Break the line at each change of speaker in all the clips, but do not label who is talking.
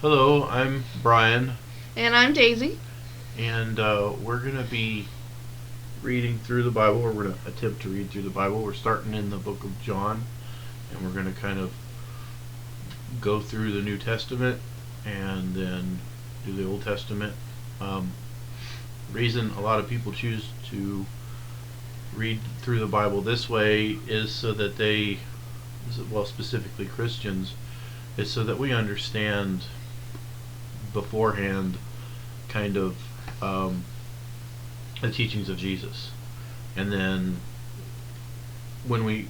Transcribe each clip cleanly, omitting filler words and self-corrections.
Hello, I'm Brian,
And I'm Daisy.
and we're going to be reading through the Bible, or we're going to attempt to read through the Bible. We're starting in the book of John, and we're going to kind of go through the New Testament and then do the Old Testament. Reason a lot of people choose to read through the Bible this way is so that they, well, specifically Christians, is so that we understand beforehand kind of the teachings of Jesus, and then when we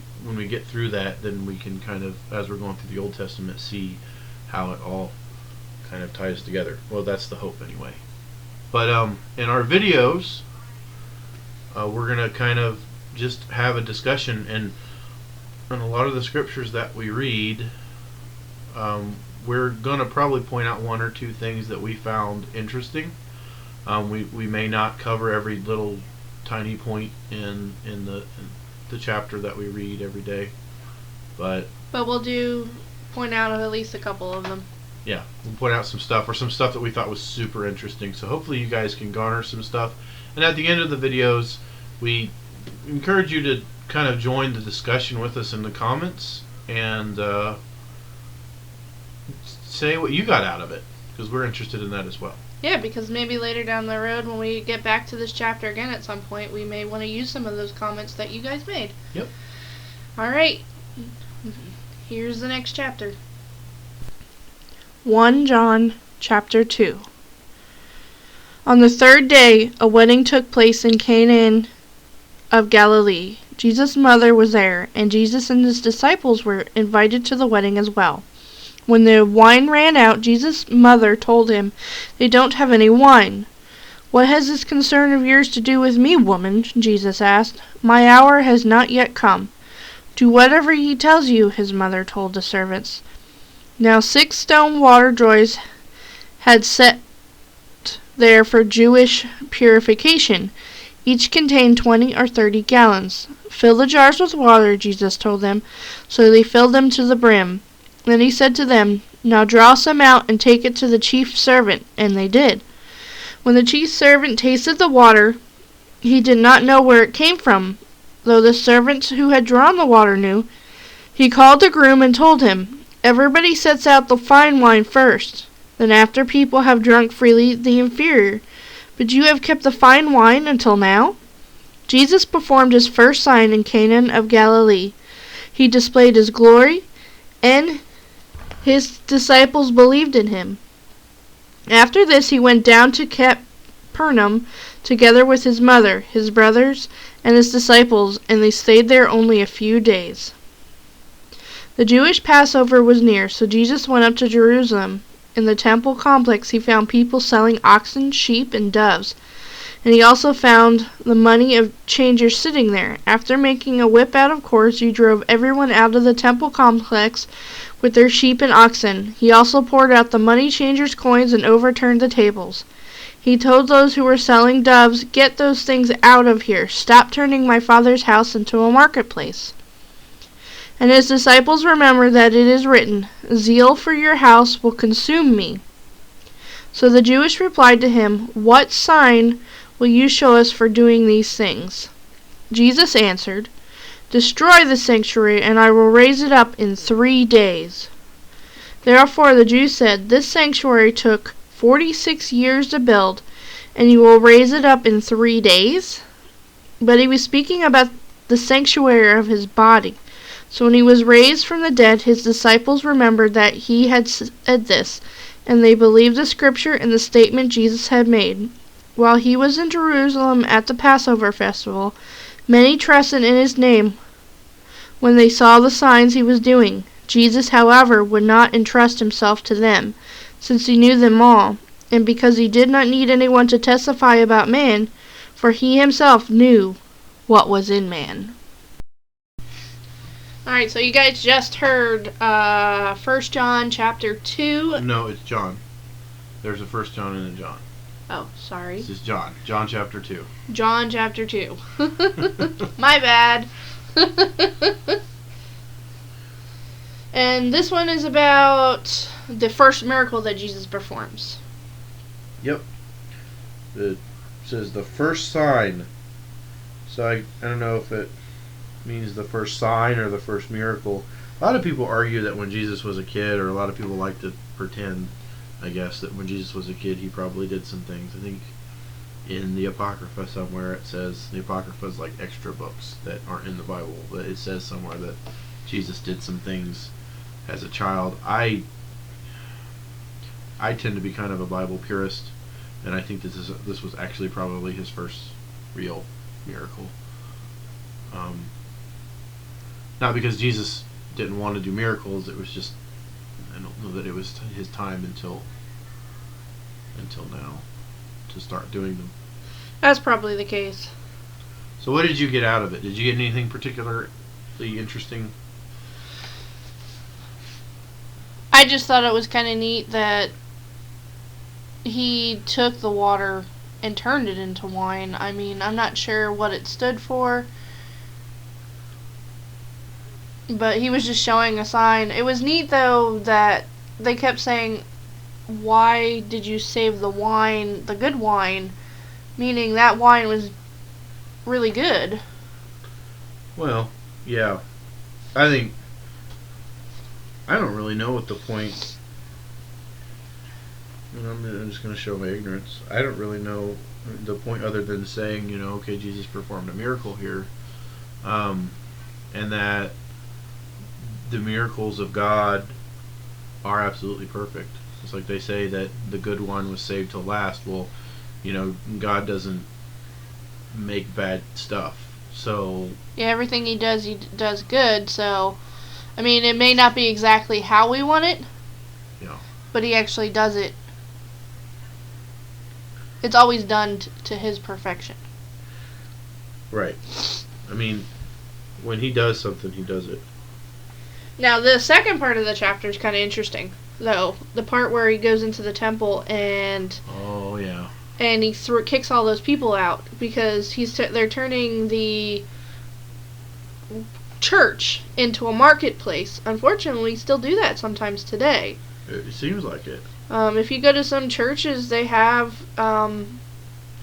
get through that, then we can kind of, as we're going through the Old Testament, see how it all kind of ties together. Well, that's the hope anyway. But in our videos, we're gonna kind of just have a discussion, and a lot of the scriptures that we read, we're gonna probably point out one or two things that we found interesting. We may not cover every little tiny point in the chapter that we read every day, but
we'll point out at least a couple of them.
Yeah, we'll point out some stuff that we thought was super interesting. So hopefully you guys can garner some stuff. And at the end of the videos, we encourage you to kind of join the discussion with us in the comments and say what you got out of it, because we're interested in that as well.
Yeah, because maybe later down the road, when we get back to this chapter again at some point, we may want to use some of those comments that you guys made.
Yep.
Alright, here's the next chapter. 1 John chapter 2. On the third day, a wedding took place in Cana of Galilee. Jesus' mother was there, and Jesus and his disciples were invited to the wedding as well. When the wine ran out, Jesus' mother told him, "They don't have any wine." "What has this concern of yours to do with me, woman?" Jesus asked. "My hour has not yet come." "Do whatever he tells you," his mother told the servants. Now 6 stone water jars had set there for Jewish purification. Each contained 20 or 30 gallons. "Fill the jars with water," Jesus told them. So they filled them to the brim. Then he said to them, "Now draw some out and take it to the chief servant." And they did. When the chief servant tasted the water, he did not know where it came from, though the servant who had drawn the water knew. He called the groom and told him, "Everybody sets out the fine wine first. Then after people have drunk freely, the inferior. But you have kept the fine wine until now?" Jesus performed his first sign in Cana of Galilee. He displayed his glory, and his disciples believed in him. After this he went down to Capernaum together with his mother, his brothers, and his disciples, and they stayed there only a few days. The Jewish Passover was near, so Jesus went up to Jerusalem. In the temple complex he found people selling oxen, sheep, and doves, and he also found the money of changers sitting there. After making a whip out of cords, he drove everyone out of the temple complex with their sheep and oxen. He also poured out the money changers' coins and overturned the tables. He told those who were selling doves, "Get those things out of here. Stop turning my Father's house into a marketplace." And his disciples remembered that it is written, "Zeal for your house will consume me." So the Jews replied to him, "What sign will you show us for doing these things?" Jesus answered, "Destroy the sanctuary, and I will raise it up in 3 days." Therefore the Jews said, "This sanctuary took 46 years to build, and you will raise it up in 3 days?" But he was speaking about the sanctuary of his body. So when he was raised from the dead, his disciples remembered that he had said this, and they believed the scripture and the statement Jesus had made. While he was in Jerusalem at the Passover festival, many trusted in his name when they saw the signs he was doing. Jesus, however, would not entrust himself to them, since he knew them all, and because he did not need anyone to testify about man, for he himself knew what was in man. Alright, so you guys just heard 1 John chapter 2.
No, it's John. There's a 1 John and a John.
Oh, sorry.
This is John. John chapter 2.
John chapter 2. My bad. And this one is about the first miracle that Jesus performs.
Yep. It says the first sign. So I don't know if it means the first sign or the first miracle. A lot of people argue that when Jesus was a kid, or a lot of people like to pretend, I guess, that when Jesus was a kid he probably did some things. I think in the Apocrypha somewhere it says, the Apocrypha is like extra books that aren't in the Bible, but it says somewhere that Jesus did some things as a child. I tend to be kind of a Bible purist, and I think this was actually probably his first real miracle. Not because Jesus didn't want to do miracles, it was just, I don't know that it was his time until now to start doing them.
That's probably the case.
So what did you get out of it? Did you get anything particularly interesting?
I just thought it was kind of neat that he took the water and turned it into wine. I mean, I'm not sure what it stood for, but he was just showing a sign. It was neat, though, that they kept saying, why did you save the wine, the good wine? Meaning that wine was really good.
Well, yeah. I don't really know what the point... I'm just going to show my ignorance. I don't really know the point other than saying, okay, Jesus performed a miracle here. And that the miracles of God are absolutely perfect. It's like they say that the good one was saved to last. Well, God doesn't make bad stuff. So
yeah, everything he does good. So, I mean, it may not be exactly how we want it.
Yeah.
But he actually does it. It's always done to his perfection.
Right. I mean, when he does something, he does it.
Now, the second part of the chapter is kind of interesting, though. The part where he goes into the temple and...
Oh, yeah.
And he kicks all those people out because they're turning the church into a marketplace. Unfortunately, we still do that sometimes today.
It seems like it.
If you go to some churches, they have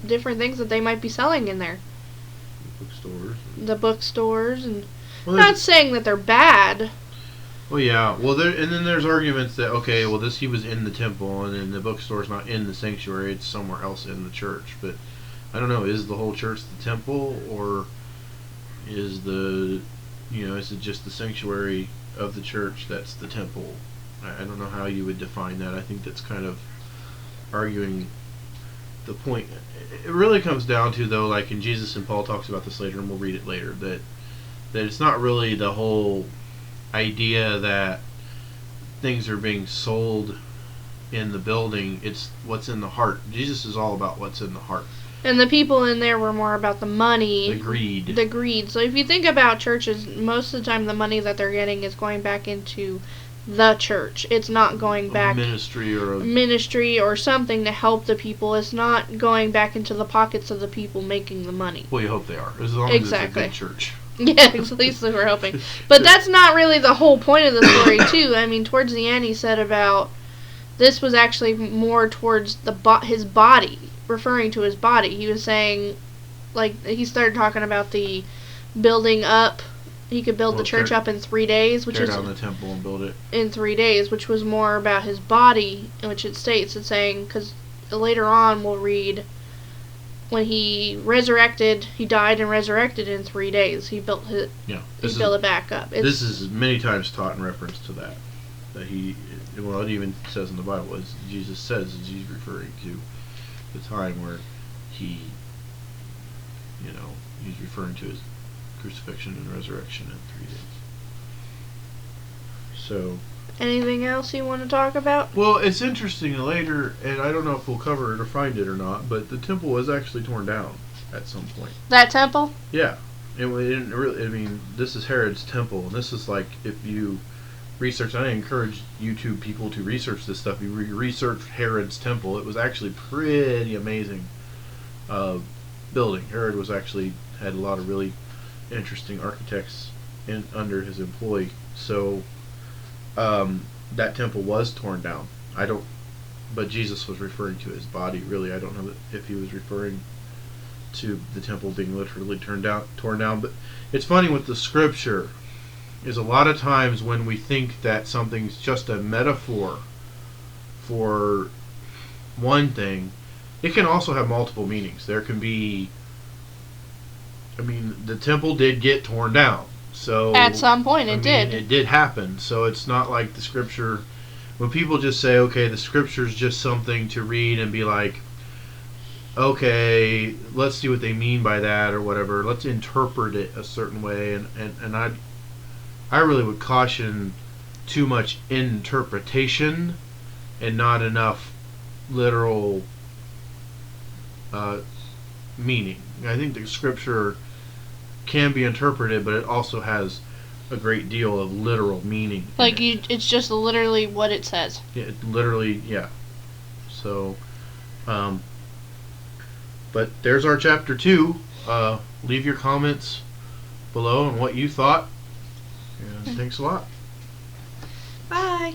different things that they might be selling in there. The bookstores, and well, not saying that they're bad.
Well, yeah. Well, and then there's arguments that, okay, well, he was in the temple, and then the bookstore's not in the sanctuary; it's somewhere else in the church. But I don't know. Is the whole church the temple, or is is it just the sanctuary of the church that's the temple? I don't know how you would define that. I think that's kind of arguing the point. It really comes down to, though, like, and Jesus and Paul talks about this later, and we'll read it later, that it's not really the whole idea that things are being sold in the building. It's what's in the heart. Jesus is all about what's in the heart.
And the people in there were more about the money.
The greed.
The greed. So if you think about churches, most of the time the money that they're getting is going back into the church. It's not going back ministry or something to help the people. It's not going back into the pockets of the people making the money.
Well, you hope they are, as long as it's a good church.
Yeah, at least we're hoping. But that's not really the whole point of the story, too. I mean, towards the end, he said about this was actually more towards his body, referring to his body. He was saying, like, he started talking about the building up. He could build the church up in 3 days, which is
tear down the temple and build it
in 3 days, which was more about his body, in which it states, it's saying, because later on we'll read when he resurrected, he died and resurrected in 3 days. He built it. Yeah, he built it back up.
This is many times taught in reference to that. That it even says in the Bible, as Jesus says, as he's referring to the time where he's referring to his crucifixion and resurrection in 3 days. So,
anything else you want to talk about?
Well, it's interesting later, and I don't know if we'll cover it or find it or not, but the temple was actually torn down at some point.
That temple?
Yeah. It didn't really, I mean, this is Herod's temple, and this is like, if you research, I encourage YouTube people to research this stuff. You research Herod's temple. It was actually pretty amazing building. Herod had a lot of really interesting architects under his employ. So that temple was torn down. I don't, but Jesus was referring to his body. Really, I don't know if he was referring to the temple being literally torn down. But it's funny with the scripture is a lot of times when we think that something's just a metaphor for one thing, it can also have multiple meanings. There can be, I mean, the temple did get torn down. So
At some point it did.
It did happen. So it's not like the scripture, when people just say, okay, the scripture is just something to read and be like, okay, let's see what they mean by that or whatever. Let's interpret it a certain way. And I really would caution too much interpretation and not enough literal meaning. I think the scripture can be interpreted, but it also has a great deal of literal meaning.
Like it's just literally what it says.
Yeah, it literally, yeah. So, but there's our chapter 2. Leave your comments below on what you thought. And thanks a lot.
Bye.